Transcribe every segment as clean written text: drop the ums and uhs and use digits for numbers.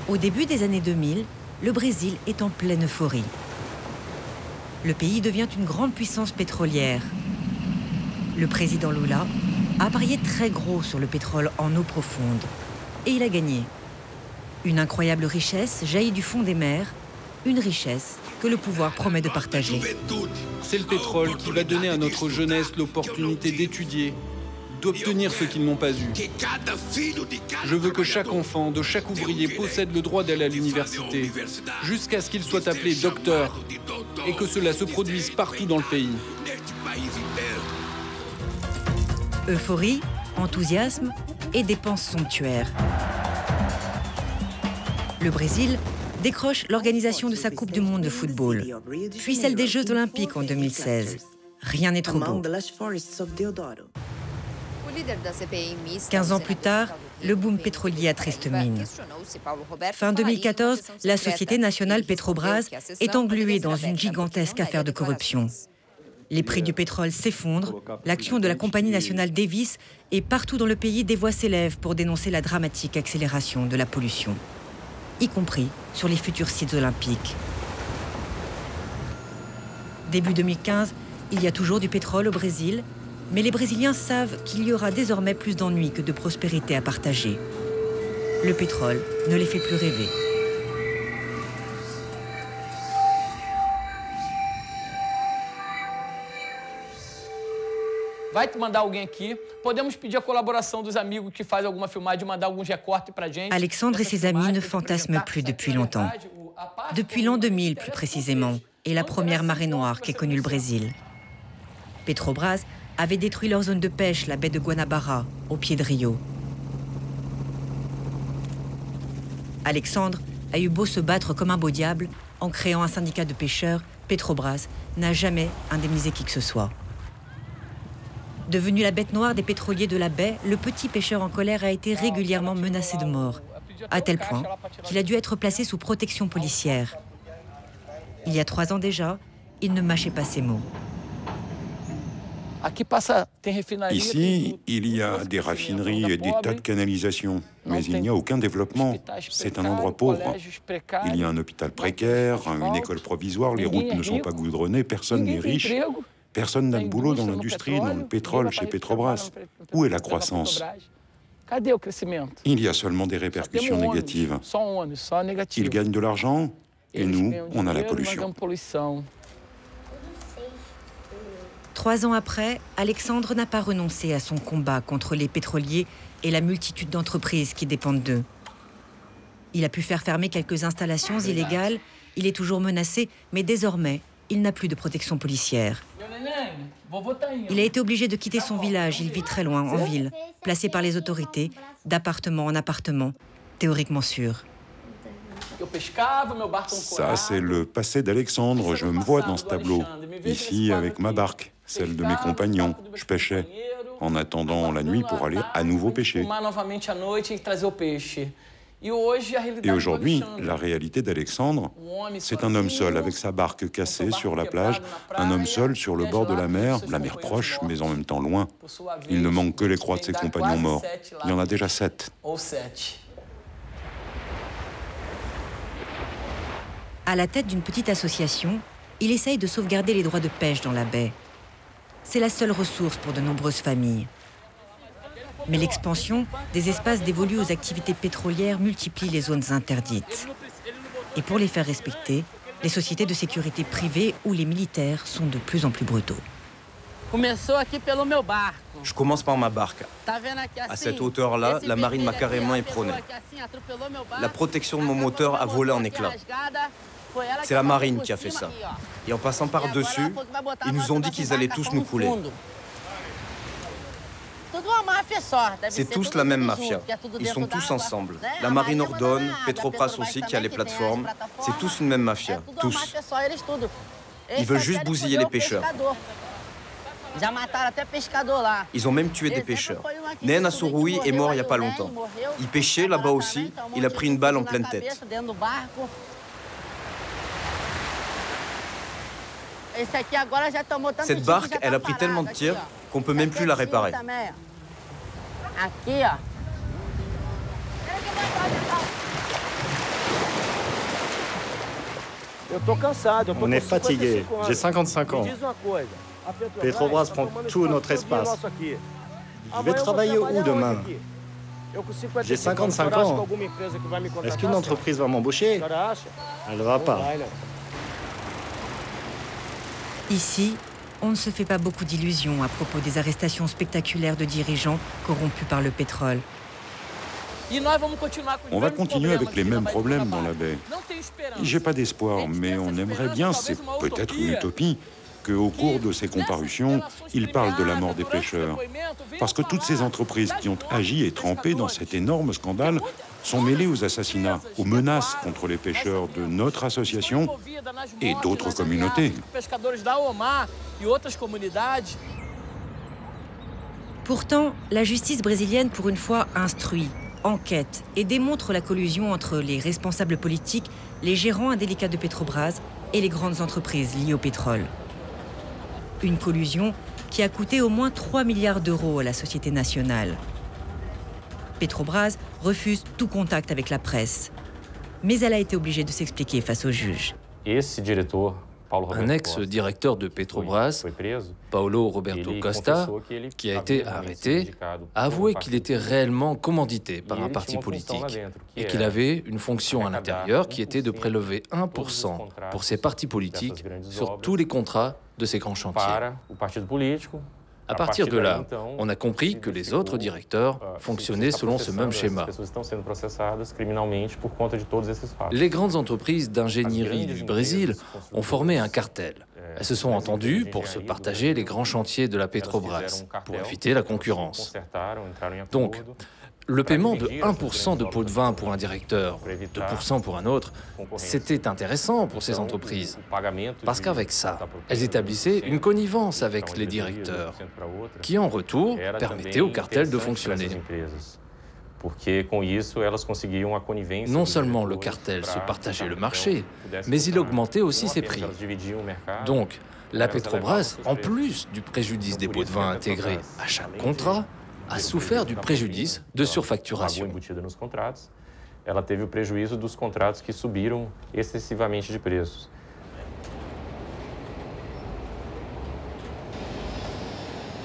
Au début des années 2000, le Brésil est en pleine euphorie. Le pays devient une grande puissance pétrolière. Le président Lula a parié très gros sur le pétrole en eau profonde. Et il a gagné. Une incroyable richesse jaillit du fond des mers, une richesse que le pouvoir promet de partager. C'est le pétrole qui va donner à notre jeunesse l'opportunité d'étudier, d'obtenir ce qu'ils n'ont pas eu. Je veux que chaque enfant, de chaque ouvrier possède le droit d'aller à l'université, jusqu'à ce qu'il soit appelé docteur, et que cela se produise partout dans le pays. Euphorie, enthousiasme et dépenses somptuaires. Le Brésil décroche l'organisation de sa Coupe du Monde de football, puis celle des Jeux Olympiques en 2016. Rien n'est trop beau. 15 ans plus tard, le boom pétrolier attriste mine. Fin 2014, la société nationale Petrobras est engluée dans une gigantesque affaire de corruption. Les prix du pétrole s'effondrent, l'action de la compagnie nationale Davis et partout dans le pays, des voix s'élèvent pour dénoncer la dramatique accélération de la pollution, y compris sur les futurs sites olympiques. Début 2015, il y a toujours du pétrole au Brésil, mais les Brésiliens savent qu'il y aura désormais plus d'ennuis que de prospérité à partager. Le pétrole ne les fait plus rêver. Vai te mandar alguém aqui. Podemos pedir a collaboração dos amigos que fazem alguma filmagem, mandar alguns recortes pra gente. Alexandre et ses amis ne fantasment plus depuis longtemps. Depuis l'an 2000 plus précisément, et la première marée noire qu'ait connue le Brésil. Petrobras avait détruit leur zone de pêche, la baie de Guanabara, au pied de Rio. Alexandre a eu beau se battre comme un beau diable, en créant un syndicat de pêcheurs, Petrobras n'a jamais indemnisé qui que ce soit. Devenu la bête noire des pétroliers de la baie, le petit pêcheur en colère a été régulièrement menacé de mort, à tel point qu'il a dû être placé sous protection policière. Il y a 3 ans déjà, il ne mâchait pas ses mots. Ici, il y a des raffineries et des tas de canalisations, mais il n'y a aucun développement. C'est un endroit pauvre. Il y a un hôpital précaire, une école provisoire, les routes ne sont pas goudronnées, personne n'est riche. Personne n'a de boulot dans l'industrie, dans le pétrole, chez Petrobras. Où est la croissance? Il y a seulement des répercussions négatives. Ils gagnent de l'argent et nous, on a la pollution. 3 ans après, Alexandre n'a pas renoncé à son combat contre les pétroliers et la multitude d'entreprises qui dépendent d'eux. Il a pu faire fermer quelques installations illégales, il est toujours menacé, mais désormais, il n'a plus de protection policière. Il a été obligé de quitter son village, il vit très loin, en ville, placé par les autorités, d'appartement en appartement, théoriquement sûr. Ça, c'est le passé d'Alexandre. Je me vois dans ce tableau. Ici, avec ma barque, celle de mes compagnons. Je pêchais, en attendant la nuit pour aller à nouveau pêcher. Et aujourd'hui, la réalité d'Alexandre, c'est un homme seul avec sa barque cassée sur la plage, un homme seul sur le bord de la mer proche, mais en même temps loin. Il ne manque que les croix de ses compagnons morts. Il y en a déjà 7. À la tête d'une petite association, il essaye de sauvegarder les droits de pêche dans la baie. C'est la seule ressource pour de nombreuses familles. Mais l'expansion des espaces dévolus aux activités pétrolières multiplie les zones interdites. Et pour les faire respecter, les sociétés de sécurité privées ou les militaires sont de plus en plus brutaux. Je commence par ma barque. À cette hauteur-là, la marine m'a carrément éperonné. La protection de mon moteur a volé en éclats. C'est la marine qui a fait ça. Et en passant par-dessus, ils nous ont dit qu'ils allaient tous nous couler. C'est tous la même mafia. Ils sont tous ensemble. La marine ordonne, Petrobras aussi qui a les plateformes. C'est tous une même mafia, tous. Ils veulent juste bousiller les pêcheurs. Ils ont même tué des pêcheurs. Nena Surui est mort il n'y a pas longtemps. Il pêchait là-bas aussi, il a pris une balle en pleine tête. Cette barque, elle a pris tellement de tirs qu'on ne peut même plus la réparer. On est fatigué. J'ai 55 ans. Petrobras prend tout notre espace. Je vais travailler où demain? J'ai 55 ans. Est-ce qu'une entreprise va m'embaucher? Elle ne va pas. Ici, on ne se fait pas beaucoup d'illusions à propos des arrestations spectaculaires de dirigeants corrompus par le pétrole. On va continuer avec les mêmes problèmes dans la baie. J'ai pas d'espoir, mais on aimerait bien, c'est peut-être une utopie, qu'au cours de ces comparutions, ils parlent de la mort des pêcheurs. Parce que toutes ces entreprises qui ont agi et trempé dans cet énorme scandale sont mêlées aux assassinats, aux menaces contre les pêcheurs de notre association et d'autres communautés. Pourtant, la justice brésilienne, pour une fois, instruit, enquête et démontre la collusion entre les responsables politiques, les gérants indélicats de Petrobras et les grandes entreprises liées au pétrole. Une collusion qui a coûté au moins 3 milliards d'euros à la société nationale. Petrobras refuse tout contact avec la presse. Mais elle a été obligée de s'expliquer face au juge. Un ex-directeur de Petrobras, Paulo Roberto Costa, qui a été arrêté, a avoué qu'il était réellement commandité par un parti politique et qu'il avait une fonction à l'intérieur qui était de prélever 1% pour ces partis politiques sur tous les contrats de ces grands chantiers. À partir de là, on a compris que les autres directeurs fonctionnaient selon ce même schéma. Les grandes entreprises d'ingénierie du Brésil ont formé un cartel. Elles se sont entendues pour se partager les grands chantiers de la Petrobras, pour éviter la concurrence. Donc, le paiement de 1% de pot de vin pour un directeur, 2% pour un autre, c'était intéressant pour ces entreprises. Parce qu'avec ça, elles établissaient une connivence avec les directeurs, qui en retour permettait au cartel de fonctionner. Non seulement le cartel se partageait le marché, mais il augmentait aussi ses prix. Donc, la Petrobras, en plus du préjudice des pots de vin intégrés à chaque contrat, a souffert du préjudice de surfacturation. Ela teve o prejuízo dos contratos que subiram excessivamente de preços.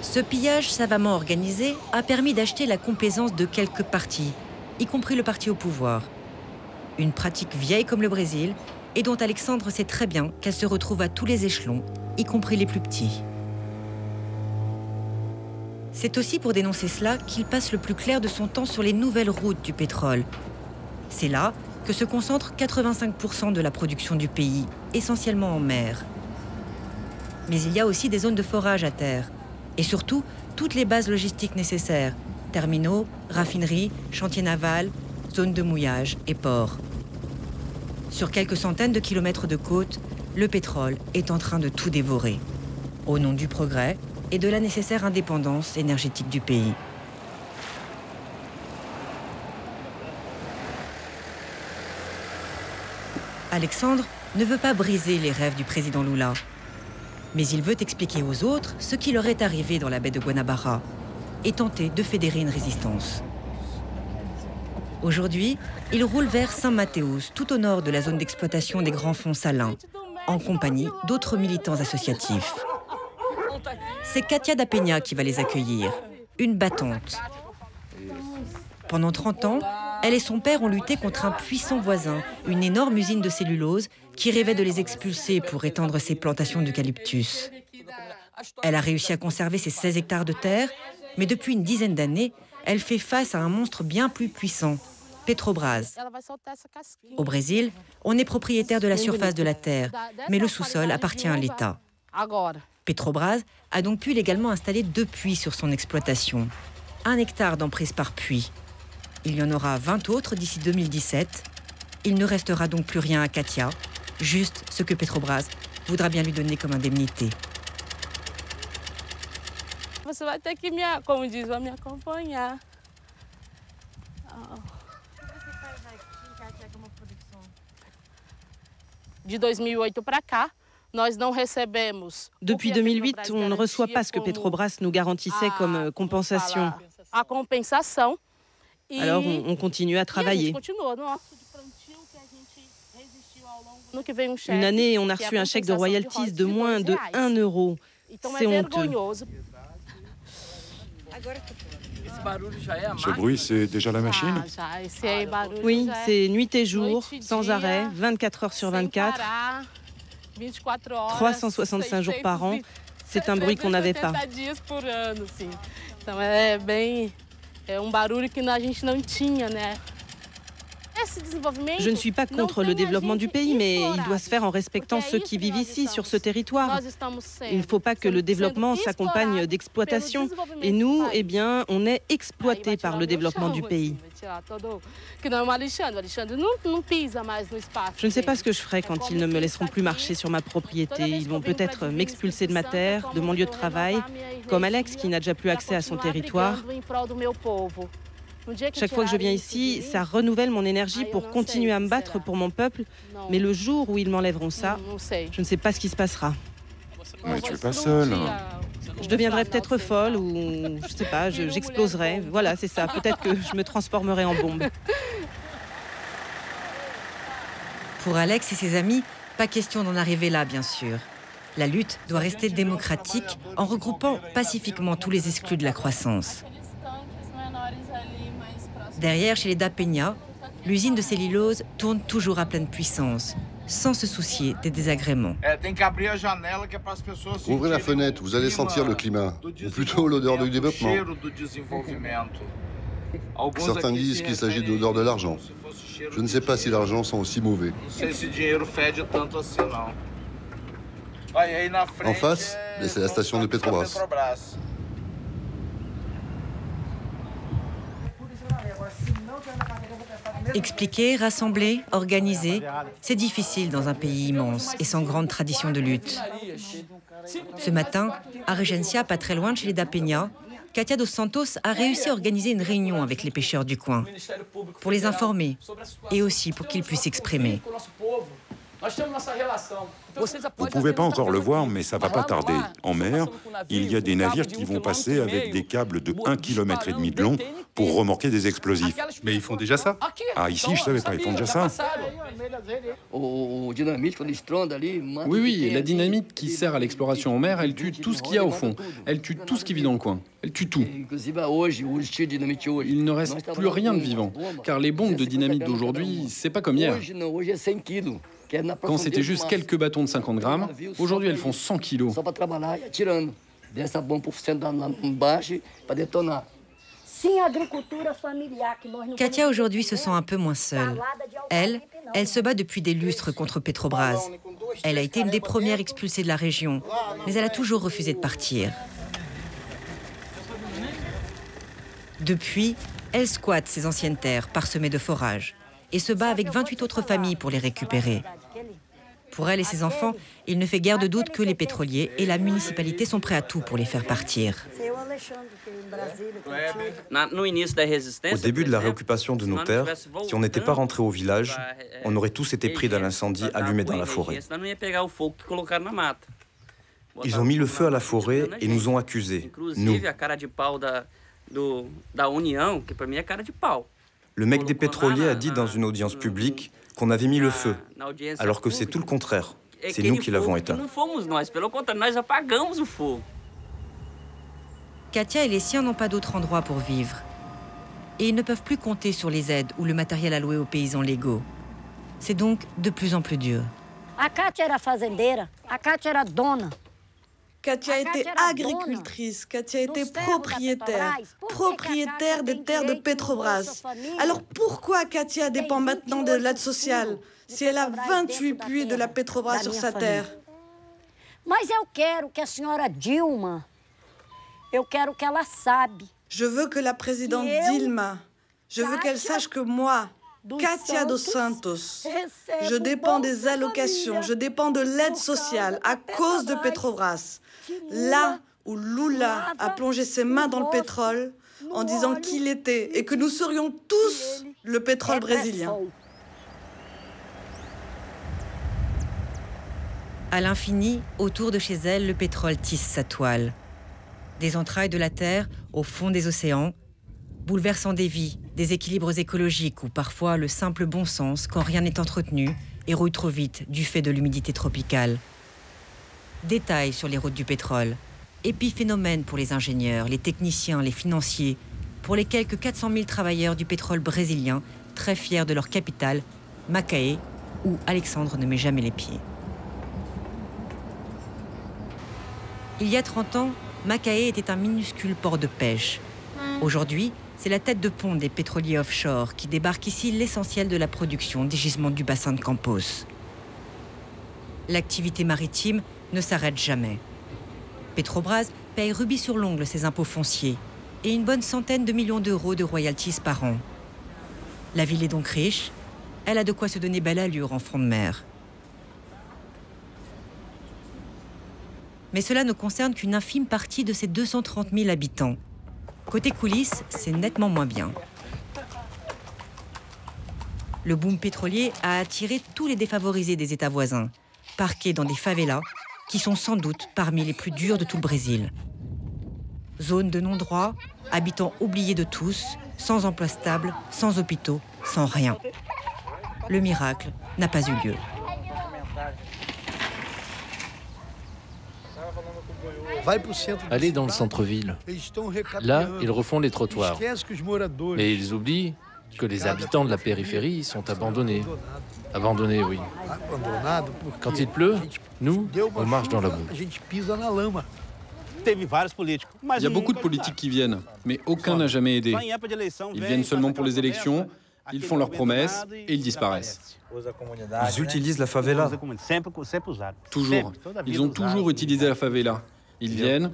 Ce pillage savamment organisé a permis d'acheter la complaisance de quelques partis, y compris le parti au pouvoir. Une pratique vieille comme le Brésil et dont Alexandre sait très bien qu'elle se retrouve à tous les échelons, y compris les plus petits. C'est aussi pour dénoncer cela qu'il passe le plus clair de son temps sur les nouvelles routes du pétrole. C'est là que se concentre 85% de la production du pays, essentiellement en mer. Mais il y a aussi des zones de forage à terre. Et surtout, toutes les bases logistiques nécessaires. Terminaux, raffineries, chantiers navals, zones de mouillage et ports. Sur quelques centaines de kilomètres de côte, le pétrole est en train de tout dévorer. Au nom du progrès et de la nécessaire indépendance énergétique du pays. Alexandre ne veut pas briser les rêves du président Lula. Mais il veut expliquer aux autres ce qui leur est arrivé dans la baie de Guanabara et tenter de fédérer une résistance. Aujourd'hui, il roule vers San Mateus, tout au nord de la zone d'exploitation des grands fonds salins, en compagnie d'autres militants associatifs. C'est Katia da Peña qui va les accueillir, une battante. Pendant 30 ans, elle et son père ont lutté contre un puissant voisin, une énorme usine de cellulose qui rêvait de les expulser pour étendre ses plantations d'eucalyptus. Elle a réussi à conserver ses 16 hectares de terre, mais depuis une dizaine d'années, elle fait face à un monstre bien plus puissant, Petrobras. Au Brésil, on est propriétaire de la surface de la terre, mais le sous-sol appartient à l'État. Petrobras a donc pu légalement installer 2 puits sur son exploitation. 1 hectare d'emprise par puits. Il y en aura 20 autres d'ici 2017. Il ne restera donc plus rien à Katia, juste ce que Petrobras voudra bien lui donner comme indemnité. Você vai ter que como diz, vai me acompanhar. De 2008 para cá, nós não recebemos. Depuis 2008, on ne reçoit pas ce que Petrobras nous garantissait comme compensation. A compensação. Alors on continue à travailler. Une année, on a reçu un chèque de royalties de moins de 1 euro. C'est honteux. Ce bruit, c'est déjà la machine? Oui, c'est nuit et jour, sans arrêt, 24 heures sur 24, 365 jours par an. C'est un bruit qu'on n'avait pas. Je ne suis pas contre le développement du pays, mais il doit se faire en respectant ceux qui vivent ici, sur ce territoire. Il ne faut pas que le développement s'accompagne d'exploitation. Et nous, eh bien, on est exploités par le développement du pays. Je ne sais pas ce que je ferai quand ils ne me laisseront plus marcher sur ma propriété. Ils vont peut-être m'expulser de ma terre, de mon lieu de travail, comme Alex qui n'a déjà plus accès à son territoire. Chaque fois que je viens ici, ça renouvelle mon énergie pour continuer à me battre pour mon peuple. Mais le jour où ils m'enlèveront ça, je ne sais pas ce qui se passera. Mais tu n'es pas seule. Je deviendrai peut-être folle ou, je ne sais pas, j'exploserai. Voilà, c'est ça. Peut-être que je me transformerai en bombe. Pour Alex et ses amis, pas question d'en arriver là, bien sûr. La lutte doit rester démocratique en regroupant pacifiquement tous les exclus de la croissance. Derrière, chez les Da Penha, l'usine de cellulose tourne toujours à pleine puissance, sans se soucier des désagréments. Ouvrez la fenêtre, vous allez sentir le climat, ou plutôt l'odeur du développement. Certains disent qu'il s'agit de l'odeur de l'argent. Je ne sais pas si l'argent sent aussi mauvais. En face, c'est la station de Petrobras. Expliquer, rassembler, organiser, c'est difficile dans un pays immense et sans grande tradition de lutte. Ce matin, à Regencia, pas très loin de chez les Da Penha, Katia dos Santos a réussi à organiser une réunion avec les pêcheurs du coin, pour les informer et aussi pour qu'ils puissent s'exprimer. Vous ne pouvez pas encore le voir, mais ça va pas tarder. En mer, il y a des navires qui vont passer avec des câbles de 1,5 km de long pour remorquer des explosifs. Mais ils font déjà ça? Ah, ici, je savais pas, ils font déjà ça. Oui, et la dynamite qui sert à l'exploration en mer, elle tue tout ce qu'il y a au fond. Elle tue tout ce qui vit dans le coin. Elle tue tout. Il ne reste plus rien de vivant, car les bombes de dynamite d'aujourd'hui, c'est pas comme hier. Quand c'était juste quelques bâtons de 50 grammes, aujourd'hui elles font 100 kilos. Katia aujourd'hui se sent un peu moins seule. Elle se bat depuis des lustres contre Petrobras. Elle a été une des premières expulsées de la région, mais elle a toujours refusé de partir. Depuis, elle squatte ses anciennes terres parsemées de forages et se bat avec 28 autres familles pour les récupérer. Pour elle et ses enfants, il ne fait guère de doute que les pétroliers et la municipalité sont prêts à tout pour les faire partir. Au début de la réoccupation de nos terres, si on n'était pas rentré au village, on aurait tous été pris d'un incendie allumé dans la forêt. Ils ont mis le feu à la forêt et nous ont accusés, nous. Le mec des pétroliers a dit dans une audience publique qu'on avait mis le feu, alors que c'est tout le contraire. C'est nous qui l'avons éteint. Katia et les siens n'ont pas d'autre endroit pour vivre. Et ils ne peuvent plus compter sur les aides ou le matériel alloué aux paysans légaux. C'est donc de plus en plus dur. Katia était agricultrice, Katia était propriétaire des terres de Petrobras. Alors pourquoi Katia dépend maintenant de l'aide sociale si elle a 28 puits de la Petrobras sur sa terre? Je veux que la présidente Dilma, je veux qu'elle sache que moi, Katia dos Santos, je dépends des allocations, je dépends de l'aide sociale à cause de Petrobras. Là où Lula a plongé ses mains dans le pétrole en disant qui il était et que nous serions tous le pétrole brésilien. À l'infini, autour de chez elle, le pétrole tisse sa toile. Des entrailles de la terre au fond des océans, bouleversant des vies, Déséquilibres écologiques ou parfois le simple bon sens quand rien n'est entretenu et rouille trop vite du fait de l'humidité tropicale. Détails sur les routes du pétrole. Épiphénomène pour les ingénieurs, les techniciens, les financiers, pour les quelques 400 000 travailleurs du pétrole brésilien, très fiers de leur capitale, Macaé, où Alexandre ne met jamais les pieds. Il y a 30 ans, Macaé était un minuscule port de pêche. Aujourd'hui, c'est la tête de pont des pétroliers offshore qui débarquent ici l'essentiel de la production des gisements du bassin de Campos. L'activité maritime ne s'arrête jamais. Petrobras paye rubis sur l'ongle ses impôts fonciers et une bonne centaine de millions d'euros de royalties par an. La ville est donc riche, elle a de quoi se donner belle allure en front de mer. Mais cela ne concerne qu'une infime partie de ses 230 000 habitants. Côté coulisses, c'est nettement moins bien. Le boom pétrolier a attiré tous les défavorisés des États voisins, parqués dans des favelas qui sont sans doute parmi les plus durs de tout le Brésil. Zone de non-droit, habitants oubliés de tous, sans emploi stable, sans hôpitaux, sans rien. Le miracle n'a pas eu lieu. Allez dans le centre-ville. Là, ils refont les trottoirs. Mais ils oublient que les habitants de la périphérie sont abandonnés. Abandonnés, oui. Quand il pleut, nous, on marche dans la boue. Il y a beaucoup de politiques qui viennent, mais aucun n'a jamais aidé. Ils viennent seulement pour les élections, ils font leurs promesses et ils disparaissent. Ils utilisent la favela. Toujours. Ils ont toujours utilisé la favela. Ils viennent,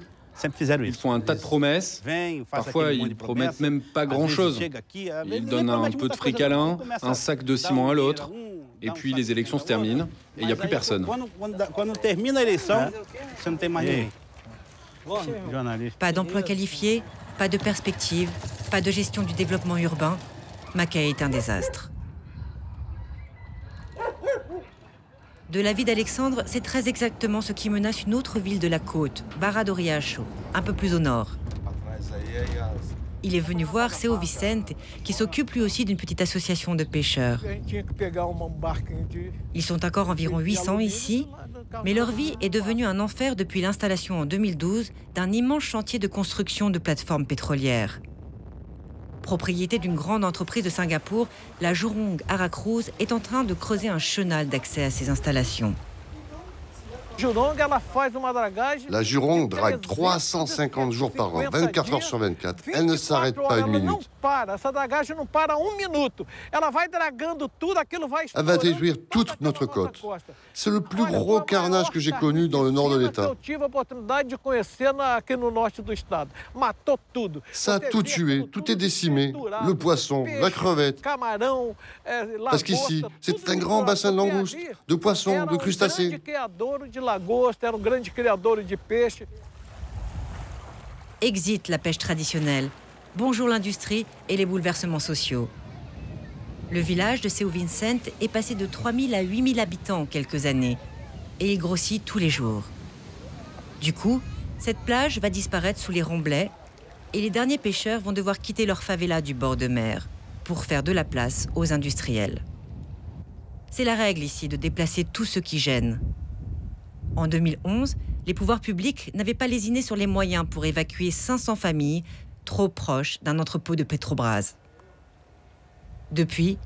ils font un tas de promesses. Parfois, ils promettent même pas grand-chose. Ils donnent un peu de fric à l'un, un sac de ciment à l'autre. Et puis les élections se terminent et il n'y a plus personne. Pas d'emploi qualifié, pas de perspective, pas de gestion du développement urbain. Macaé est un désastre. De la vie d'Alexandre, c'est très exactement ce qui menace une autre ville de la côte, Barra do Riacho, un peu plus au nord. Il est venu voir Seu Vicente, qui s'occupe lui aussi d'une petite association de pêcheurs. Ils sont encore environ 800 ici, mais leur vie est devenue un enfer depuis l'installation en 2012 d'un immense chantier de construction de plateformes pétrolières. Propriété d'une grande entreprise de Singapour, la Jurong Aracruz est en train de creuser un chenal d'accès à ces installations. La Jurong drague 350 jours par an, 24 heures sur 24. Elle ne s'arrête pas une minute. Elle va détruire toute notre côte. C'est le plus gros carnage que j'ai connu dans le nord de l'État. Ça a tout tué, tout est décimé. Le poisson, la crevette. Parce qu'ici, c'est un grand bassin de langoustes, de poissons, de crustacés. Exit la pêche traditionnelle. Bonjour l'industrie et les bouleversements sociaux. Le village de Seu Vicente est passé de 3 000 à 8 000 habitants en quelques années. Et il grossit tous les jours. Du coup, cette plage va disparaître sous les remblais et les derniers pêcheurs vont devoir quitter leur favela du bord de mer pour faire de la place aux industriels. C'est la règle ici de déplacer tout ce qui gêne. En 2011, les pouvoirs publics n'avaient pas lésiné sur les moyens pour évacuer 500 familles trop proches d'un entrepôt de Petrobras. Depuis,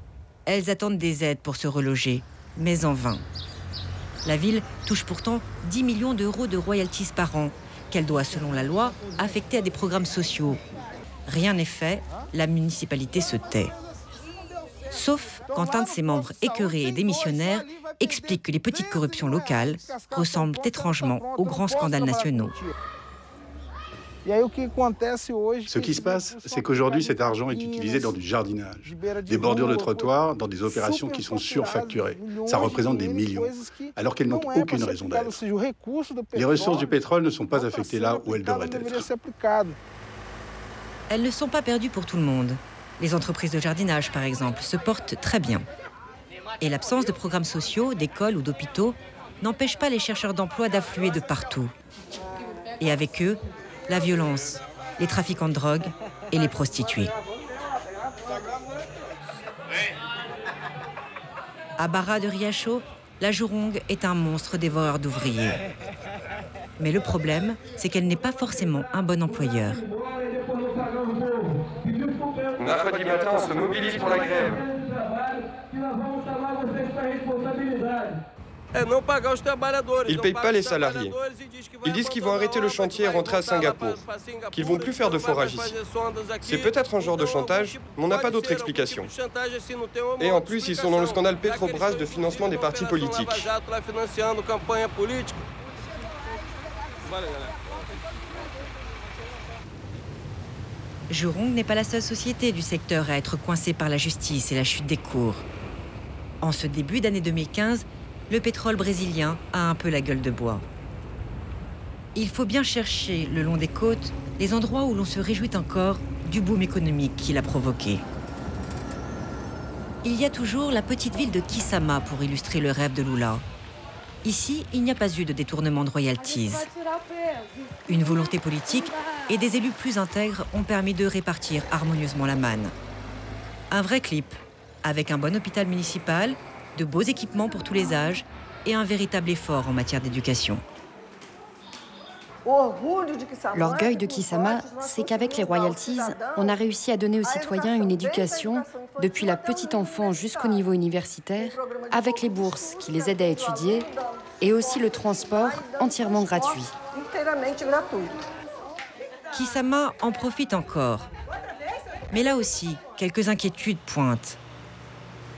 elles attendent des aides pour se reloger, mais en vain. La ville touche pourtant 10 millions d'euros de royalties par an, qu'elle doit, selon la loi, affecter à des programmes sociaux. Rien n'est fait, la municipalité se tait. Sauf quand un de ses membres écœurés et démissionnaires explique que les petites corruptions locales ressemblent étrangement aux grands scandales nationaux. Ce qui se passe, c'est qu'aujourd'hui, cet argent est utilisé dans du jardinage, des bordures de trottoirs, dans des opérations qui sont surfacturées. Ça représente des millions, alors qu'elles n'ont aucune raison d'être. Les ressources du pétrole ne sont pas affectées là où elles devraient être. Elles ne sont pas perdues pour tout le monde. Les entreprises de jardinage, par exemple, se portent très bien. Et l'absence de programmes sociaux, d'écoles ou d'hôpitaux n'empêche pas les chercheurs d'emploi d'affluer de partout. Et avec eux, la violence, les trafiquants de drogue et les prostituées. À Barra de Riacho, la Jurong est un monstre dévoreur d'ouvriers. Mais le problème, c'est qu'elle n'est pas forcément un bon employeur. Mercredi matin, on se mobilise pour la grève. Ils ne payent pas les salariés. Ils disent qu'ils vont arrêter le chantier et rentrer à Singapour, qu'ils vont plus faire de forage ici. C'est peut-être un genre de chantage, mais on n'a pas d'autre explication. Et en plus, ils sont dans le scandale Petrobras de financement des partis politiques. Jurong n'est pas la seule société du secteur à être coincée par la justice et la chute des cours. En ce début d'année 2015, le pétrole brésilien a un peu la gueule de bois. Il faut bien chercher le long des côtes les endroits où l'on se réjouit encore du boom économique qu'il a provoqué. Il y a toujours la petite ville de Kisama pour illustrer le rêve de Lula. Ici, il n'y a pas eu de détournement de royalties. Une volonté politique et des élus plus intègres ont permis de répartir harmonieusement la manne. Un vrai clip, avec un bon hôpital municipal, de beaux équipements pour tous les âges et un véritable effort en matière d'éducation. L'orgueil de Kisama, c'est qu'avec les royalties, on a réussi à donner aux citoyens une éducation, depuis la petite enfance jusqu'au niveau universitaire, avec les bourses qui les aident à étudier, et aussi le transport entièrement gratuit. Kisama en profite encore. Mais là aussi, quelques inquiétudes pointent.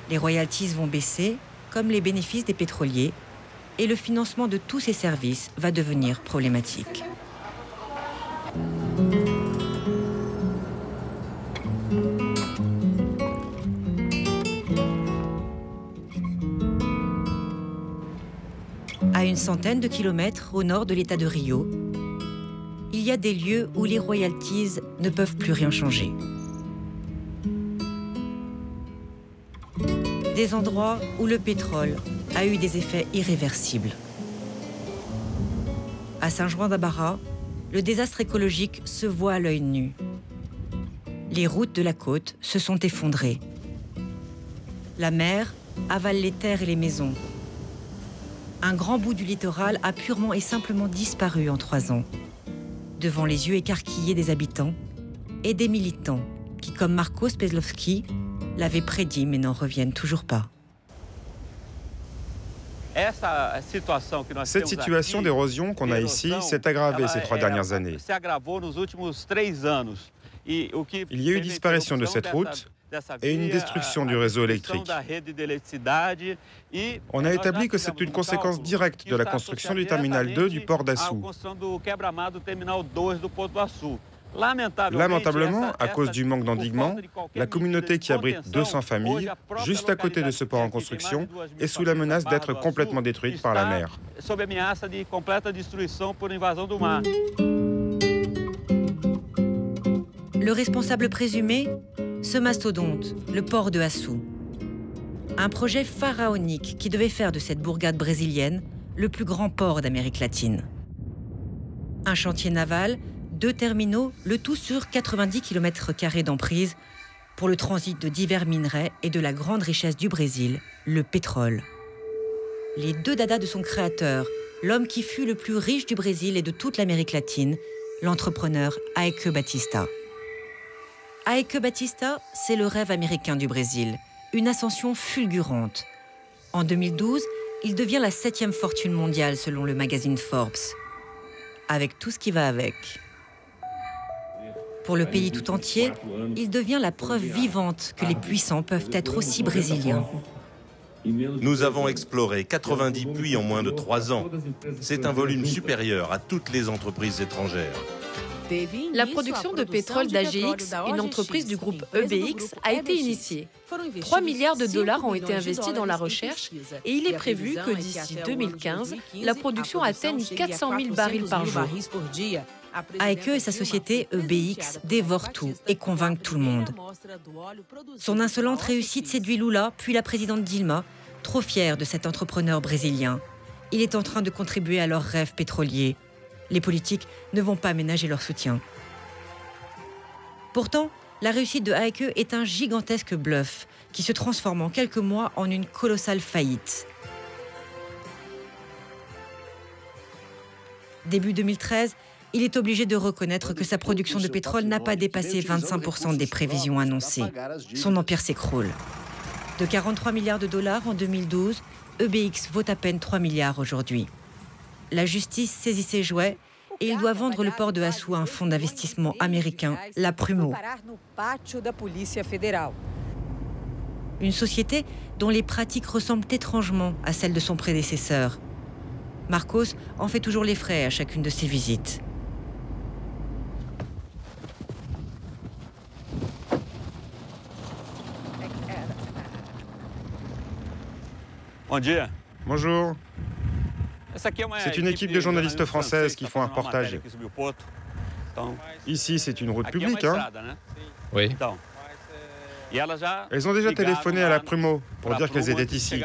Les royalties vont baisser, comme les bénéfices des pétroliers, et le financement de tous ces services va devenir problématique. À une centaine de kilomètres au nord de l'État de Rio, il y a des lieux où les royalties ne peuvent plus rien changer. Des endroits où le pétrole a eu des effets irréversibles. À Saint-João-da-Barra, le désastre écologique se voit à l'œil nu. Les routes de la côte se sont effondrées. La mer avale les terres et les maisons. Un grand bout du littoral a purement et simplement disparu en 3 ans, devant les yeux écarquillés des habitants et des militants qui, comme Marcos Pezlowski, l'avaient prédit mais n'en reviennent toujours pas. Cette situation d'érosion qu'on a ici s'est aggravée ces 3 dernières années. Il y a eu disparition de cette route et une destruction du réseau électrique. On a établi que c'est une conséquence directe de la construction du terminal 2 du port d'Açu. Lamentablement, à cause du manque d'endiguement, la communauté qui abrite 200 familles, juste à côté de ce port en construction, est sous la menace d'être complètement détruite par la mer. Le responsable présumé, ce mastodonte, le port de Açu. Un projet pharaonique qui devait faire de cette bourgade brésilienne le plus grand port d'Amérique latine. Un chantier naval, 2 terminaux, le tout sur 90 km² d'emprise pour le transit de divers minerais et de la grande richesse du Brésil, le pétrole. Les 2 dadas de son créateur, l'homme qui fut le plus riche du Brésil et de toute l'Amérique latine, l'entrepreneur Eike Batista. Eike Batista, c'est le rêve américain du Brésil, une ascension fulgurante. En 2012, il devient la 7e fortune mondiale selon le magazine Forbes, avec tout ce qui va avec. Pour le pays tout entier, il devient la preuve vivante que les puissants peuvent être aussi brésiliens. Nous avons exploré 90 puits en moins de 3 ans. C'est un volume supérieur à toutes les entreprises étrangères. La production de pétrole d'AGX, une entreprise du groupe EBX, a été initiée. 3 milliards de dollars ont été investis dans la recherche et il est prévu que d'ici 2015, la production atteigne 400 000 barils par jour. Eike et sa société EBX dévorent tout et convainquent tout le monde. Son insolente réussite séduit Lula, puis la présidente Dilma, trop fière de cet entrepreneur brésilien. Il est en train de contribuer à leur rêve pétrolier. Les politiques ne vont pas ménager leur soutien. Pourtant, La réussite de Heike est un gigantesque bluff qui se transforme en quelques mois en une colossale faillite. Début 2013, il est obligé de reconnaître que sa production de pétrole n'a pas dépassé 25% des prévisions annoncées. Son empire s'écroule. De 43 milliards de dollars en 2012, EBX vaut à peine 3 milliards aujourd'hui. La justice saisit ses jouets et il doit vendre le port de Açu à un fonds d'investissement américain, la Prumo. Une société dont les pratiques ressemblent étrangement à celles de son prédécesseur. Marcos en fait toujours les frais à chacune de ses visites. Bonjour. C'est une équipe de journalistes françaises qui font un reportage. Ici, c'est une route publique, hein? Oui. Elles ont déjà téléphoné à la Prumo pour dire qu'elles étaient ici.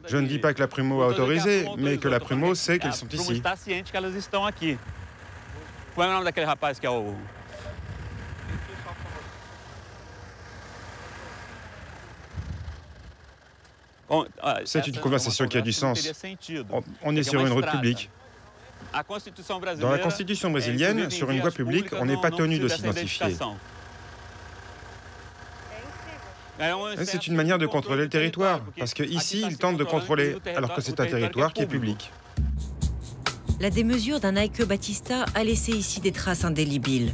Je ne dis pas que la Prumo a autorisé, mais que la Prumo sait qu'elles sont ici. C'est une conversation qui a du sens. On est sur une route publique. Dans la Constitution brésilienne, sur une voie publique, on n'est pas tenu de s'identifier. C'est une manière de contrôler le territoire, parce qu'ici, ils tentent de contrôler, alors que c'est un territoire qui est public. La démesure d'un Heike Batista a laissé ici des traces indélébiles.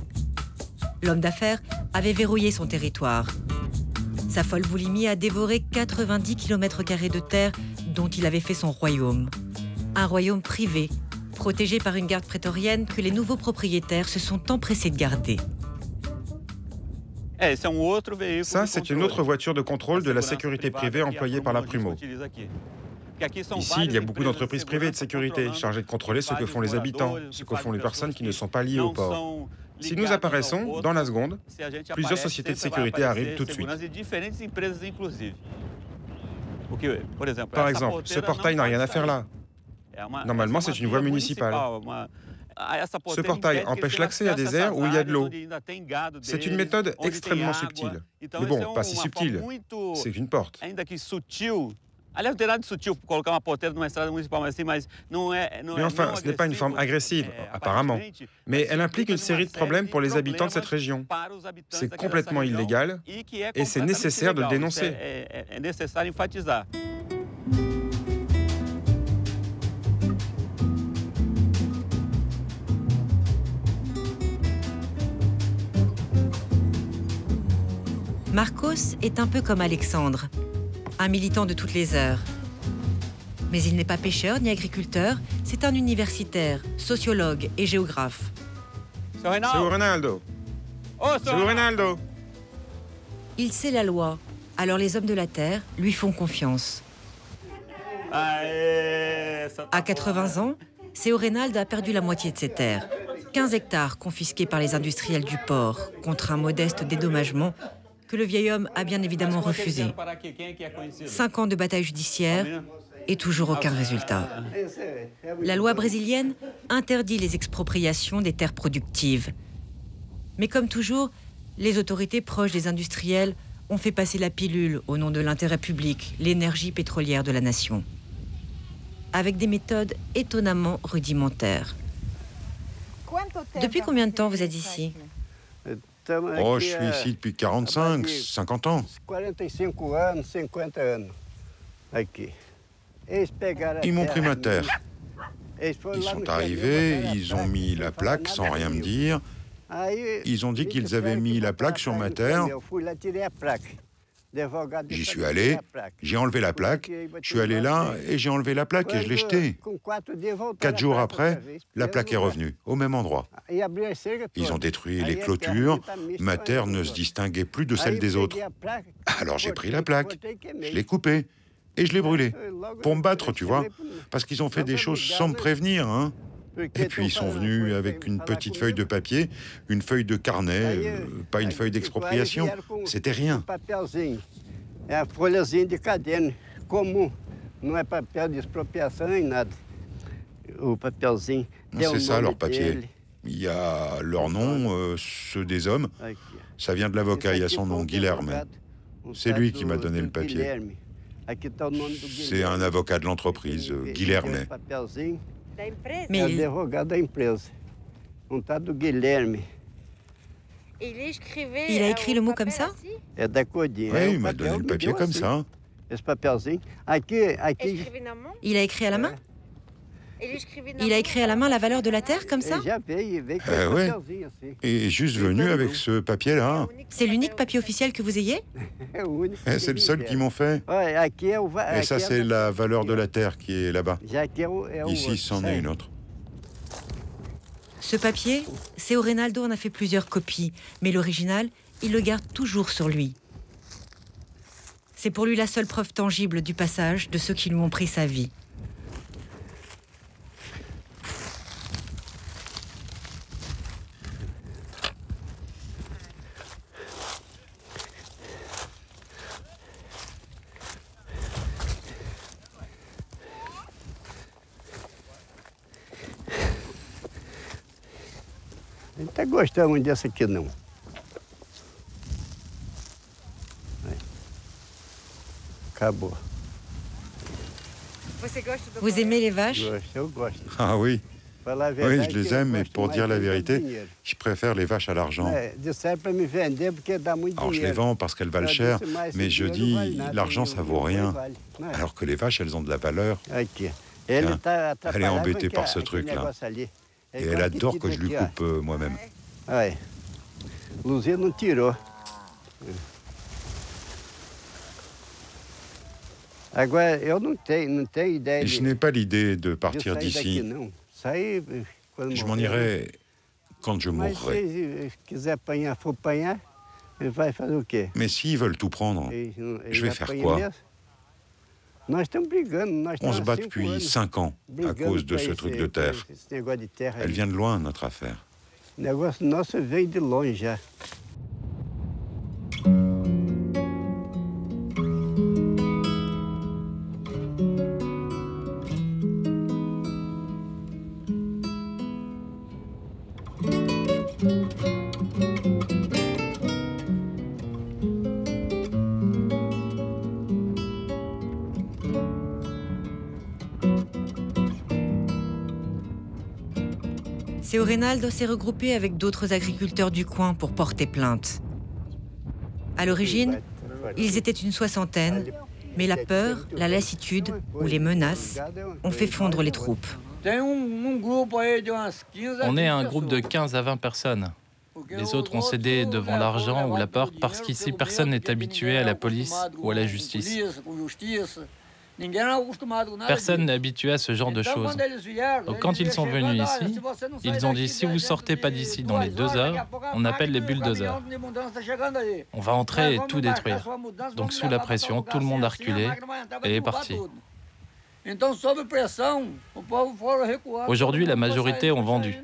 L'homme d'affaires avait verrouillé son territoire. Sa folle boulimie a dévoré 90 km² de terre dont il avait fait son royaume. Un royaume privé, protégé par une garde prétorienne que les nouveaux propriétaires se sont empressés de garder. Ça, c'est une autre voiture de contrôle de la sécurité privée employée par la Prumo. Ici, il y a beaucoup d'entreprises privées de sécurité chargées de contrôler ce que font les habitants, ce que font les personnes qui ne sont pas liées au port. Si nous apparaissons, dans la seconde, plusieurs sociétés de sécurité arrivent tout de suite. Par exemple, ce portail n'a rien à faire là. Normalement, c'est une voie municipale. Ce portail empêche l'accès à des aires où il y a de l'eau. C'est une méthode extrêmement subtile. Mais bon, pas si subtile. C'est une porte. Mais enfin, ce n'est pas une forme agressive, apparemment. Mais elle implique une série de problèmes pour les habitants de cette région. C'est complètement illégal et c'est nécessaire de le dénoncer. Marcos est un peu comme Alexandre, un militant de toutes les heures. Mais il n'est pas pêcheur ni agriculteur, c'est un universitaire, sociologue et géographe. C'est Ronaldo. C'est Ronaldo. Il sait la loi, alors les hommes de la terre lui font confiance. À 80 ans, Seu Reinaldo a perdu la moitié de ses terres. 15 hectares confisqués par les industriels du port, contre un modeste dédommagement que le vieil homme a bien évidemment refusé. 5 ans de bataille judiciaire et toujours aucun résultat. La loi brésilienne interdit les expropriations des terres productives. Mais comme toujours, les autorités proches des industriels ont fait passer la pilule au nom de l'intérêt public, l'énergie pétrolière de la nation. Avec des méthodes étonnamment rudimentaires. Depuis combien de temps vous êtes ici ? Oh, je suis ici depuis 45, 50 ans. Ils m'ont pris ma terre. Ils sont arrivés, ils ont mis la plaque sans rien me dire. Ils ont dit qu'ils avaient mis la plaque sur ma terre. J'y suis allé, j'ai enlevé la plaque, je suis allé là et j'ai enlevé la plaque et je l'ai jetée. 4 jours après, la plaque est revenue, au même endroit. Ils ont détruit les clôtures, ma terre ne se distinguait plus de celle des autres. Alors j'ai pris la plaque, je l'ai coupée et je l'ai brûlée. Pour me battre, tu vois, parce qu'ils ont fait des choses sans me prévenir, hein. Et puis ils sont venus avec une petite feuille de papier, une feuille de carnet, pas une feuille d'expropriation, c'était rien. C'est ça leur papier. Il y a leur nom, ceux des hommes, Ça vient de l'avocat, il y a son nom, Guilherme. C'est lui qui m'a donné le papier. C'est un avocat de l'entreprise, Guilherme. Mais il a écrit le mot comme ça? Oui, il m'a donné le papier comme ça. Il a écrit à la main? Il a écrit à la main la valeur de la terre comme ça? Oui. Et juste venu avec ce papier-là. C'est l'unique papier officiel que vous ayez? C'est le seul qu'ils m'ont fait. Et ça, c'est la valeur de la terre qui est là-bas. Ici, c'en est une autre. Ce papier, Seu Reinaldo en a fait plusieurs copies, mais l'original, il le garde toujours sur lui. C'est pour lui la seule preuve tangible du passage de ceux qui lui ont pris sa vie. Não está gostando muito dessa aqui, não. Acabou. Vous aimez les vaches? Ah oui. Oui, je les aime, mais pour dire la vérité, je préfère les vaches à l'argent. Alors je les vends parce qu'elles valent cher, mais je dis, l'argent, ça vaut rien. Alors que les vaches, elles ont de la valeur. Tiens, elle est embêtée par ce truc-là. Et elle adore que je lui coupe moi-même. Luzia não tirou. Agora, eu não tenho ideia. Je n'ai pas l'idée de partir d'ici. Je m'en irai quand je mourrai. Mais s'ils veulent tout prendre, je vais faire quoi? On se bat depuis 5 ans à cause de ce truc de terre. Elle vient de loin, notre affaire. Seu Reinaldo s'est regroupé avec d'autres agriculteurs du coin pour porter plainte. À l'origine, ils étaient une 60aine, mais la peur, la lassitude ou les menaces ont fait fondre les troupes. On est un groupe de 15 à 20 personnes. Les autres ont cédé devant l'argent ou la peur parce qu'ici, personne n'est habitué à la police ou à la justice. Personne n'est habitué à ce genre de choses. Donc quand ils sont venus ici, ils ont dit, si vous ne sortez pas d'ici dans les 2 heures, on appelle les bulldozers. On va entrer et tout détruire. Donc sous la pression, tout le monde a reculé et est parti. Aujourd'hui, la majorité ont vendu.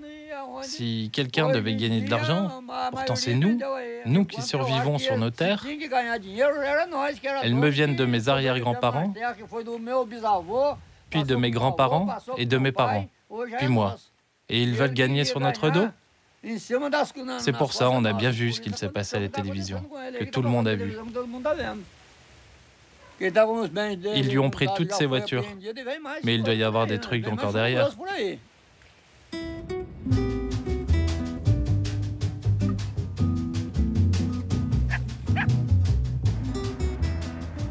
Si quelqu'un devait gagner de l'argent, pourtant c'est nous qui survivons sur nos terres. Elles me viennent de mes arrière-grands-parents, puis de mes grands-parents et de mes parents, puis moi. Et ils veulent gagner sur notre dos? C'est pour ça on a bien vu ce qu'il s'est passé à la télévision, que tout le monde a vu. Ils lui ont pris toutes ses voitures, mais il doit y avoir des trucs encore derrière.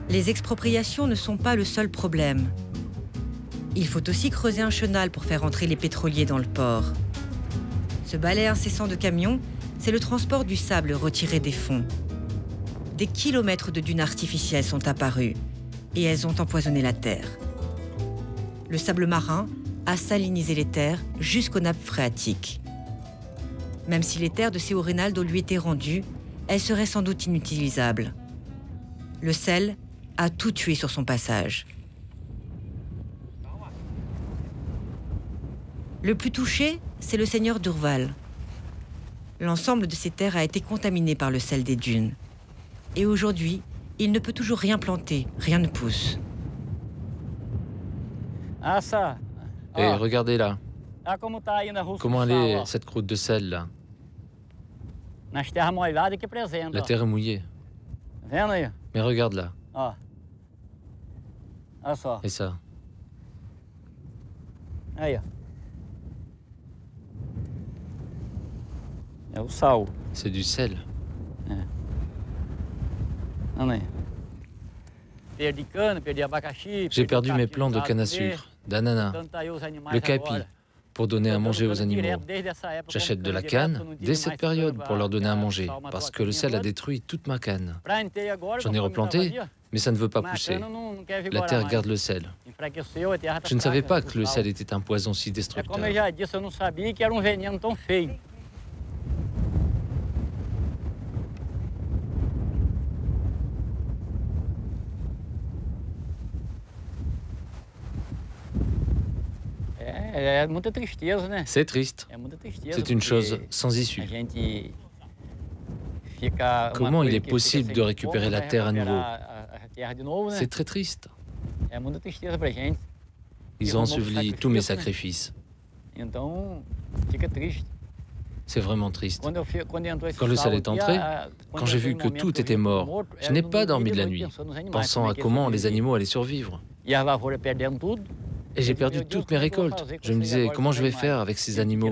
Les expropriations ne sont pas le seul problème. Il faut aussi creuser un chenal pour faire entrer les pétroliers dans le port. Ce balai incessant de camions, c'est le transport du sable retiré des fonds. Des kilomètres de dunes artificielles sont apparus et elles ont empoisonné la terre. Le sable marin a salinisé les terres jusqu'aux nappes phréatiques. Même si les terres de Seu Reinaldo lui étaient rendues, elles seraient sans doute inutilisables. Le sel a tout tué sur son passage. Le plus touché, c'est le seigneur Durval. L'ensemble de ses terres a été contaminé par le sel des dunes. Et aujourd'hui, il ne peut toujours rien planter, rien ne pousse. Et regardez là. Comment elle est, cette croûte de sel là? La terre est mouillée. Mais regarde là. Et ça. C'est du sel. J'ai perdu mes plants de canne à sucre, d'ananas, le capi, pour donner à manger aux animaux. J'achète de la canne dès cette période pour leur donner à manger, parce que le sel a détruit toute ma canne. J'en ai replanté, mais ça ne veut pas pousser. La terre garde le sel. Je ne savais pas que le sel était un poison si destructeur. C'est triste. C'est une chose sans issue. Comment il est possible de récupérer la terre à nouveau? C'est très triste. Ils ont enseveli tous mes sacrifices. C'est vraiment triste. Quand le sel est entré, quand j'ai vu que tout était mort, je n'ai pas dormi de la nuit, pensant à comment les animaux allaient survivre. Et j'ai perdu toutes mes récoltes. Je me disais, comment je vais faire avec ces animaux?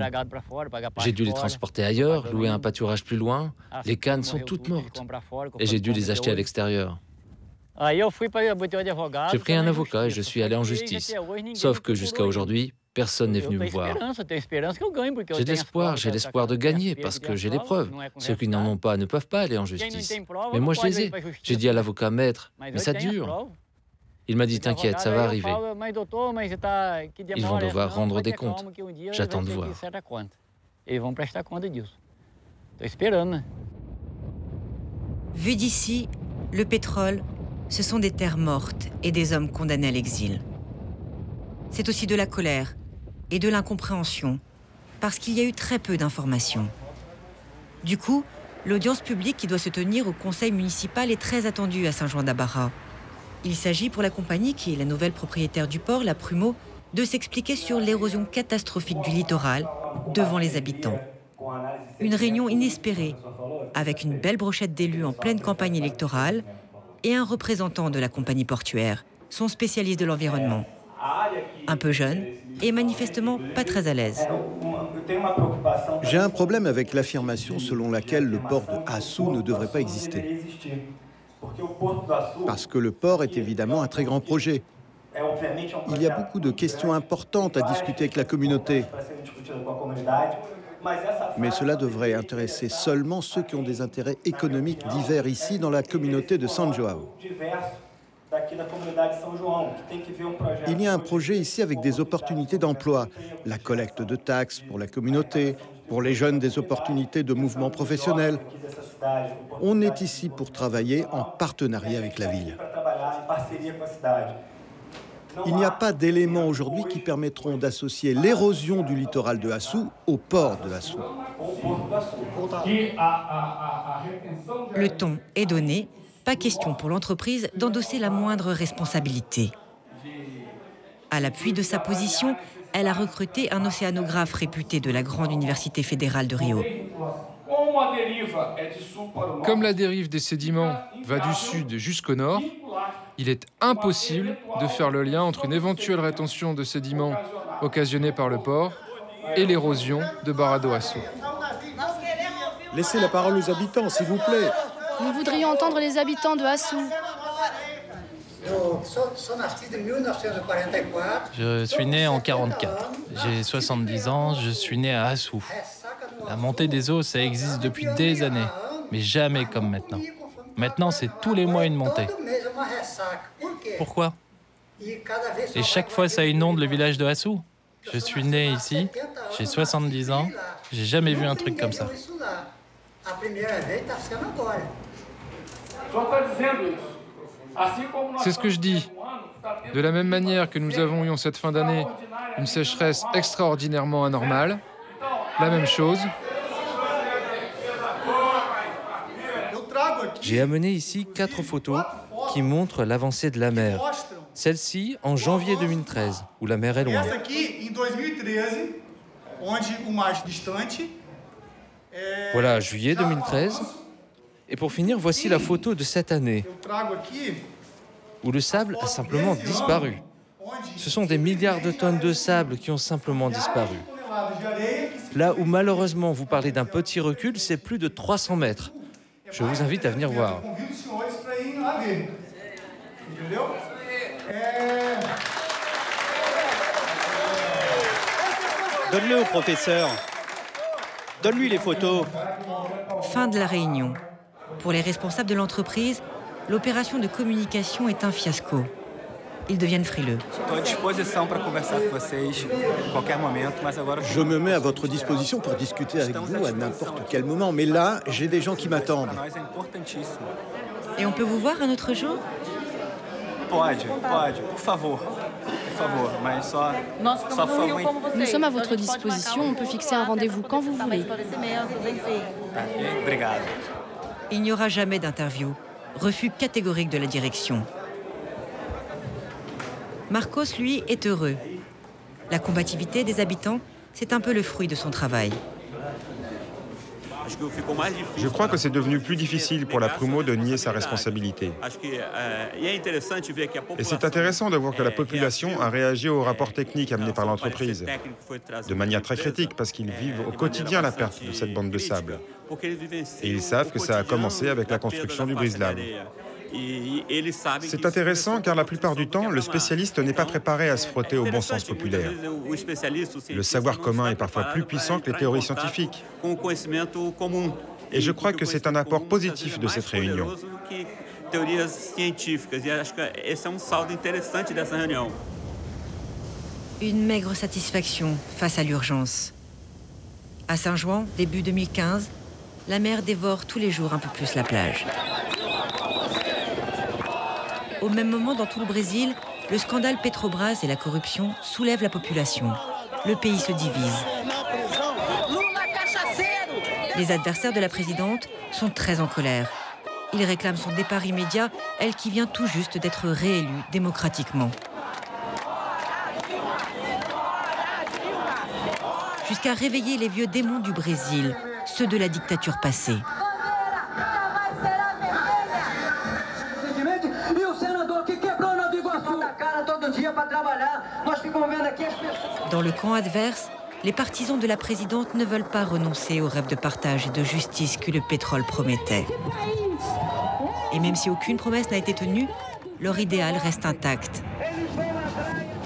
J'ai dû les transporter ailleurs, louer un pâturage plus loin. Les cannes sont toutes mortes. Et j'ai dû les acheter à l'extérieur. J'ai pris un avocat et je suis allé en justice. Sauf que jusqu'à aujourd'hui, personne n'est venu me voir. J'ai de l'espoir, j'ai l'espoir de gagner parce que j'ai les preuves. Ceux qui n'en ont pas ne peuvent pas aller en justice. Mais moi, je les ai. J'ai dit à l'avocat, maître, mais ça dure. Il m'a dit, t'inquiète, ça va arriver. Ils vont devoir rendre des comptes. J'attends de voir. Vu d'ici, le pétrole, ce sont des terres mortes et des hommes condamnés à l'exil. C'est aussi de la colère et de l'incompréhension, parce qu'il y a eu très peu d'informations. Du coup, l'audience publique qui doit se tenir au conseil municipal est très attendue à Saint-Jean-d'Abara. Il s'agit pour la compagnie, qui est la nouvelle propriétaire du port, la Prumeau, de s'expliquer sur l'érosion catastrophique du littoral devant les habitants. Une réunion inespérée, avec une belle brochette d'élus en pleine campagne électorale et un représentant de la compagnie portuaire, son spécialiste de l'environnement. Un peu jeune et manifestement pas très à l'aise. J'ai un problème avec l'affirmation selon laquelle le port de Açu ne devrait pas exister. Parce que le port est évidemment un très grand projet. Il y a beaucoup de questions importantes à discuter avec la communauté. Mais cela devrait intéresser seulement ceux qui ont des intérêts économiques divers ici dans la communauté de São João. Il y a un projet ici avec des opportunités d'emploi, la collecte de taxes pour la communauté, pour les jeunes des opportunités de mouvement professionnel. On est ici pour travailler en partenariat avec la ville. Il n'y a pas d'éléments aujourd'hui qui permettront d'associer l'érosion du littoral de Açu au port de Açu. Le ton est donné. Pas question pour l'entreprise d'endosser la moindre responsabilité. À l'appui de sa position, elle a recruté un océanographe réputé de la grande université fédérale de Rio. Comme la dérive des sédiments va du sud jusqu'au nord, il est impossible de faire le lien entre une éventuelle rétention de sédiments occasionnée par le port et l'érosion de Barra do Açu. Laissez la parole aux habitants, s'il vous plaît. Nous voudrions entendre les habitants de Açu. Je suis né en 1944. J'ai 70 ans, je suis né à Açu. La montée des eaux, ça existe depuis des années, mais jamais comme maintenant. Maintenant, c'est tous les mois une montée. Pourquoi? Et chaque fois, ça inonde le village de Açu. Je suis né ici, j'ai 70 ans, j'ai jamais vu un truc comme ça. C'est ce que je dis. De la même manière que nous avons eu en cette fin d'année une sécheresse extraordinairement anormale, la même chose. J'ai amené ici 4 photos qui montrent l'avancée de la mer. Celle-ci en janvier 2013, où la mer est loin. Voilà, juillet 2013. Et pour finir, voici la photo de cette année, où le sable a simplement disparu. Ce sont des milliards de tonnes de sable qui ont simplement disparu. Là où malheureusement vous parlez d'un petit recul, c'est plus de 300 mètres. Je vous invite à venir voir. Donne-le au professeur. Donne-lui les photos. Fin de la réunion. Pour les responsables de l'entreprise, l'opération de communication est un fiasco. Ils deviennent frileux. Je me mets à votre disposition pour discuter avec vous à n'importe quel moment, mais là, j'ai des gens qui m'attendent. Et on peut vous voir un autre jour? Nous sommes à votre disposition, on peut fixer un rendez-vous quand vous voulez. Il n'y aura jamais d'interview. Refus catégorique de la direction. Marcos, lui, est heureux. La combativité des habitants, c'est un peu le fruit de son travail. Je crois que c'est devenu plus difficile pour la Prumo de nier sa responsabilité. Et c'est intéressant de voir que la population a réagi au rapport technique amené par l'entreprise, de manière très critique, parce qu'ils vivent au quotidien la perte de cette bande de sable. Et ils savent que ça a commencé avec la construction du brise-lames. C'est intéressant car la plupart du temps, le spécialiste n'est pas préparé à se frotter au bon sens populaire. Le savoir commun est parfois plus puissant que les théories scientifiques. Et je crois que c'est un apport positif de cette réunion. Une maigre satisfaction face à l'urgence. À Saint-Jouan, début 2015, la mer dévore tous les jours un peu plus la plage. Au même moment, dans tout le Brésil, le scandale Petrobras et la corruption soulèvent la population. Le pays se divise. Les adversaires de la présidente sont très en colère. Ils réclament son départ immédiat, elle qui vient tout juste d'être réélue démocratiquement. Jusqu'à réveiller les vieux démons du Brésil, ceux de la dictature passée. Dans le camp adverse, les partisans de la présidente ne veulent pas renoncer au rêve de partage et de justice que le pétrole promettait. Et même si aucune promesse n'a été tenue, leur idéal reste intact.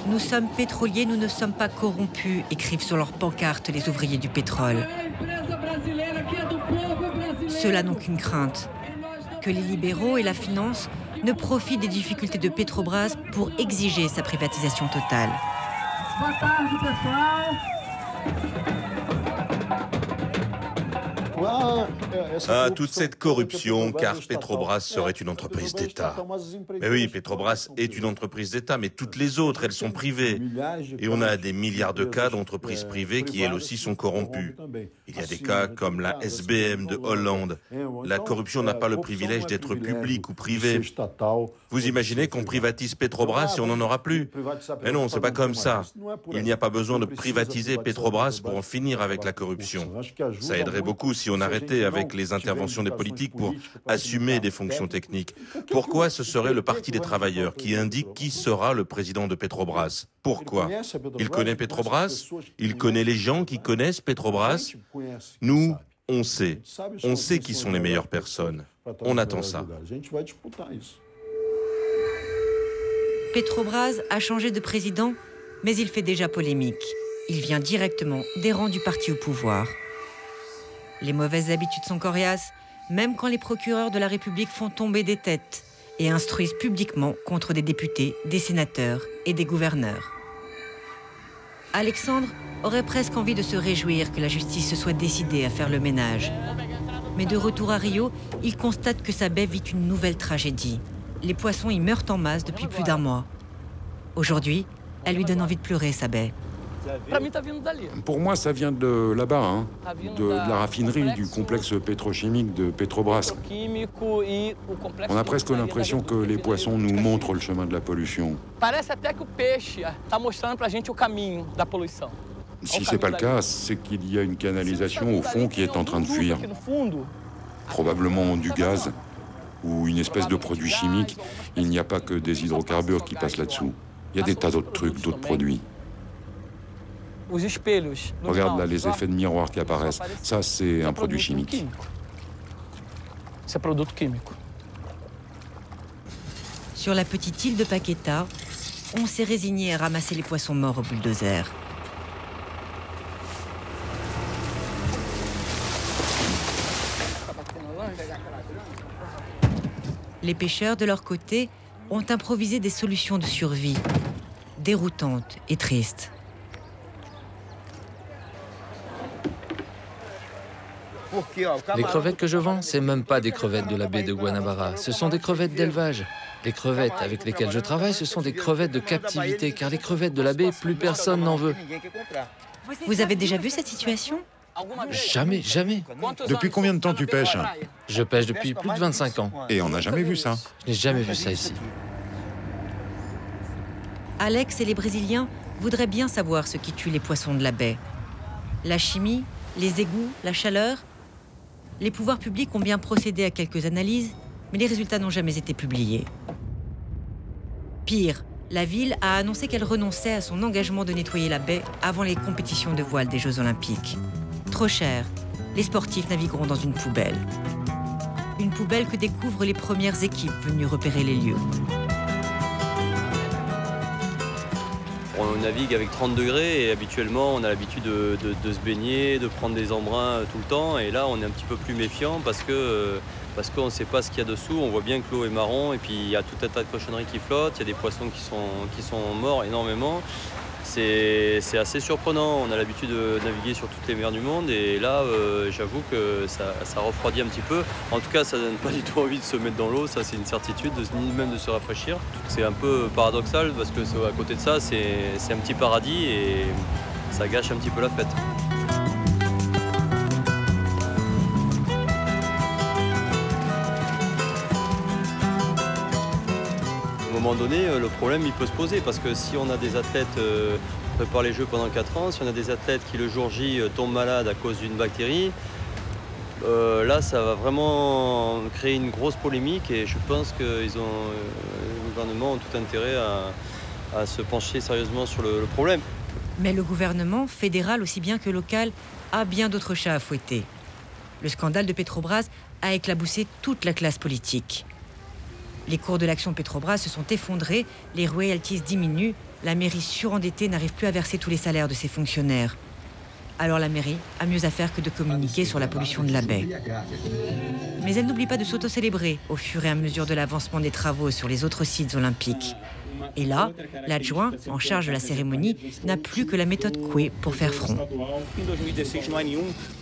Nous sommes pétroliers, nous ne sommes pas corrompus, écrivent sur leurs pancartes les ouvriers du pétrole. Ceux-là n'ont qu'une crainte, que les libéraux et la finance ne profitent des difficultés de Petrobras pour exiger sa privatisation totale. Ah, toute cette corruption, car Petrobras serait une entreprise d'État. Mais oui, Petrobras est une entreprise d'État, mais toutes les autres, elles sont privées. Et on a des milliards de cas d'entreprises privées qui, elles aussi, sont corrompues. Il y a des cas comme la SBM de Hollande. La corruption n'a pas le privilège d'être publique ou privée. Vous imaginez qu'on privatise Petrobras et on n'en aura plus? Mais non, c'est pas comme ça. Il n'y a pas besoin de privatiser Petrobras pour en finir avec la corruption. Ça aiderait beaucoup si on arrêtait avec les interventions des politiques pour assumer des fonctions techniques. Pourquoi ce serait le Parti des travailleurs qui indique qui sera le président de Petrobras? Pourquoi? Il connaît Petrobras? Il connaît les gens qui connaissent Petrobras? Nous, on sait. On sait qui sont les meilleures personnes. On attend ça. Petrobras a changé de président, mais il fait déjà polémique. Il vient directement des rangs du parti au pouvoir. Les mauvaises habitudes sont coriaces, même quand les procureurs de la République font tomber des têtes et instruisent publiquement contre des députés, des sénateurs et des gouverneurs. Alexandre aurait presque envie de se réjouir que la justice se soit décidée à faire le ménage. Mais de retour à Rio, il constate que sa baie vit une nouvelle tragédie. Les poissons y meurent en masse depuis plus d'un mois. Aujourd'hui, elle lui donne envie de pleurer, sa baie. Pour moi, ça vient de là-bas, hein, de la raffinerie, du complexe pétrochimique de Petrobras. On a presque l'impression que les poissons nous montrent le chemin de la pollution. Si c'est pas le cas, c'est qu'il y a une canalisation au fond qui est en train de fuir. Probablement du gaz ou une espèce de produit chimique. Il n'y a pas que des hydrocarbures qui passent là-dessous. Il y a des tas d'autres trucs, d'autres produits. Regarde là les effets de miroir qui apparaissent. Ça, c'est un produit chimique. Sur la petite île de Paqueta, on s'est résigné à ramasser les poissons morts au bulldozer. Les pêcheurs, de leur côté, ont improvisé des solutions de survie, déroutantes et tristes. Les crevettes que je vends, c'est même pas des crevettes de la baie de Guanabara, ce sont des crevettes d'élevage. Les crevettes avec lesquelles je travaille, ce sont des crevettes de captivité, car les crevettes de la baie, plus personne n'en veut. Vous avez déjà vu cette situation ? Jamais, jamais. Depuis combien de temps tu pêches? Je pêche depuis plus de 25 ans. Et on n'a jamais vu ça? Je n'ai jamais vu ça ici. Alex et les Brésiliens voudraient bien savoir ce qui tue les poissons de la baie. La chimie, les égouts, la chaleur. Les pouvoirs publics ont bien procédé à quelques analyses, mais les résultats n'ont jamais été publiés. Pire, la ville a annoncé qu'elle renonçait à son engagement de nettoyer la baie avant les compétitions de voile des Jeux Olympiques. Trop cher, les sportifs navigueront dans une poubelle. Une poubelle que découvrent les premières équipes venues repérer les lieux. On navigue avec 30 degrés et habituellement on a l'habitude de se baigner, de prendre des embruns tout le temps. Et là on est un petit peu plus méfiant parce qu'on ne sait pas ce qu'il y a dessous. On voit bien que l'eau est marron et puis il y a tout un tas de cochonneries qui flottent. Il y a des poissons qui sont morts énormément. C'est assez surprenant. On a l'habitude de naviguer sur toutes les mers du monde et là j'avoue que ça refroidit un petit peu. En tout cas ça donne pas du tout envie de se mettre dans l'eau, ça c'est une certitude, ni même de se rafraîchir. C'est un peu paradoxal parce que à côté de ça c'est un petit paradis et ça gâche un petit peu la fête. À un moment donné, le problème il peut se poser parce que si on a des athlètes qui préparent les Jeux pendant 4 ans, si on a des athlètes qui le jour J tombent malades à cause d'une bactérie, là ça va vraiment créer une grosse polémique et je pense que le gouvernement a tout intérêt à se pencher sérieusement sur le problème. Mais le gouvernement, fédéral aussi bien que local, a bien d'autres chats à fouetter. Le scandale de Petrobras a éclaboussé toute la classe politique. Les cours de l'action Petrobras se sont effondrés, les royalties diminuent, la mairie surendettée n'arrive plus à verser tous les salaires de ses fonctionnaires. Alors la mairie a mieux à faire que de communiquer sur la pollution de la baie. Mais elle n'oublie pas de s'auto-célébrer au fur et à mesure de l'avancement des travaux sur les autres sites olympiques. Et là, l'adjoint en charge de la cérémonie n'a plus que la méthode Coué pour faire front.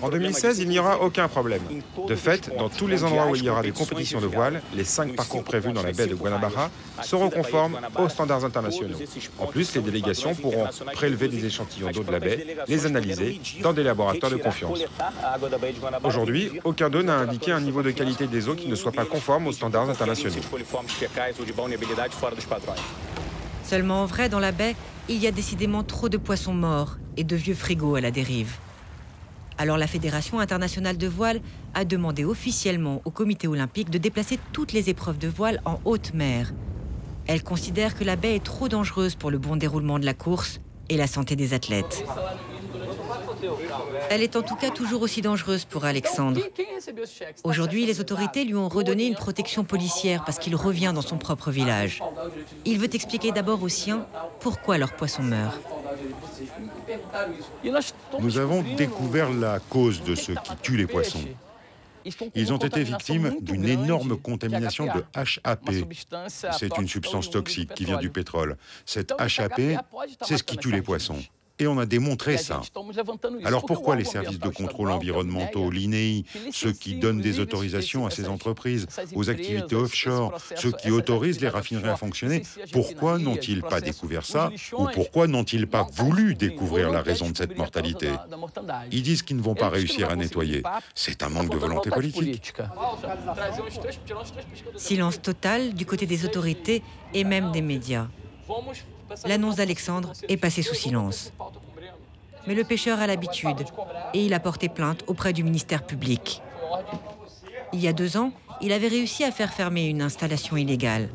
En 2016, il n'y aura aucun problème. De fait, dans tous les endroits où il y aura des compétitions de voile, les 5 parcours prévus dans la baie de Guanabara seront conformes aux standards internationaux. En plus, les délégations pourront prélever des échantillons d'eau de la baie, les analyser dans des laboratoires de confiance. Aujourd'hui, aucun d'eux n'a indiqué un niveau de qualité des eaux qui ne soit pas conforme aux standards internationaux. Seulement en vrai, dans la baie, il y a décidément trop de poissons morts et de vieux frigos à la dérive. Alors la Fédération internationale de voile a demandé officiellement au comité olympique de déplacer toutes les épreuves de voile en haute mer. Elle considère que la baie est trop dangereuse pour le bon déroulement de la course et la santé des athlètes. Elle est en tout cas toujours aussi dangereuse pour Alexandre. Aujourd'hui, les autorités lui ont redonné une protection policière parce qu'il revient dans son propre village. Il veut expliquer d'abord aux siens pourquoi leurs poissons meurent. Nous avons découvert la cause de ce qui tue les poissons. Ils ont été victimes d'une énorme contamination de HAP. C'est une substance toxique qui vient du pétrole. Cette HAP, c'est ce qui tue les poissons. Et on a démontré ça. Alors pourquoi les services de contrôle environnementaux, l'INEI, ceux qui donnent des autorisations à ces entreprises, aux activités offshore, ceux qui autorisent les raffineries à fonctionner, pourquoi n'ont-ils pas découvert ça? Ou pourquoi n'ont-ils pas voulu découvrir la raison de cette mortalité? Ils disent qu'ils ne vont pas réussir à nettoyer. C'est un manque de volonté politique. Silence total du côté des autorités et même des médias. L'annonce d'Alexandre est passée sous silence. Mais le pêcheur a l'habitude et il a porté plainte auprès du ministère public. Il y a 2 ans, il avait réussi à faire fermer une installation illégale.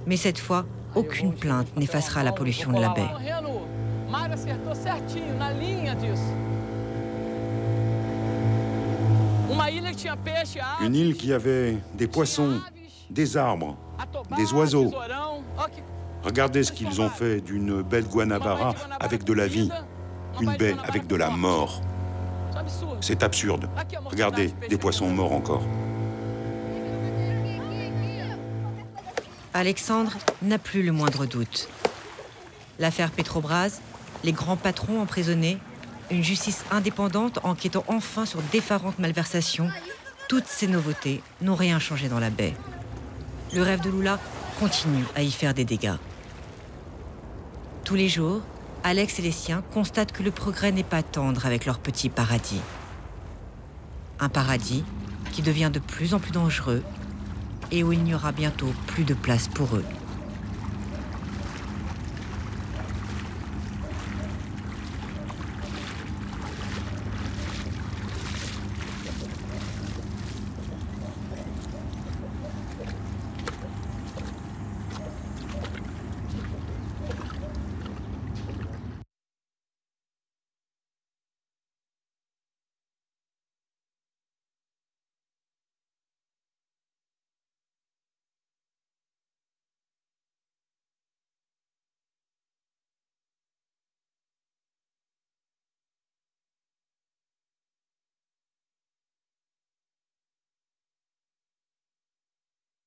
Mais cette fois, aucune plainte n'effacera la pollution de la baie. Une île qui avait des poissons, des arbres, des oiseaux. Regardez ce qu'ils ont fait d'une baie de Guanabara avec de la vie, une baie avec de la mort. C'est absurde. Regardez, des poissons morts encore. Alexandre n'a plus le moindre doute. L'affaire Petrobras, les grands patrons emprisonnés, une justice indépendante enquêtant enfin sur d'effarantes malversations, toutes ces nouveautés n'ont rien changé dans la baie. Le rêve de Lula continue à y faire des dégâts. Tous les jours, Alex et les siens constatent que le progrès n'est pas tendre avec leur petit paradis. Un paradis qui devient de plus en plus dangereux et où il n'y aura bientôt plus de place pour eux.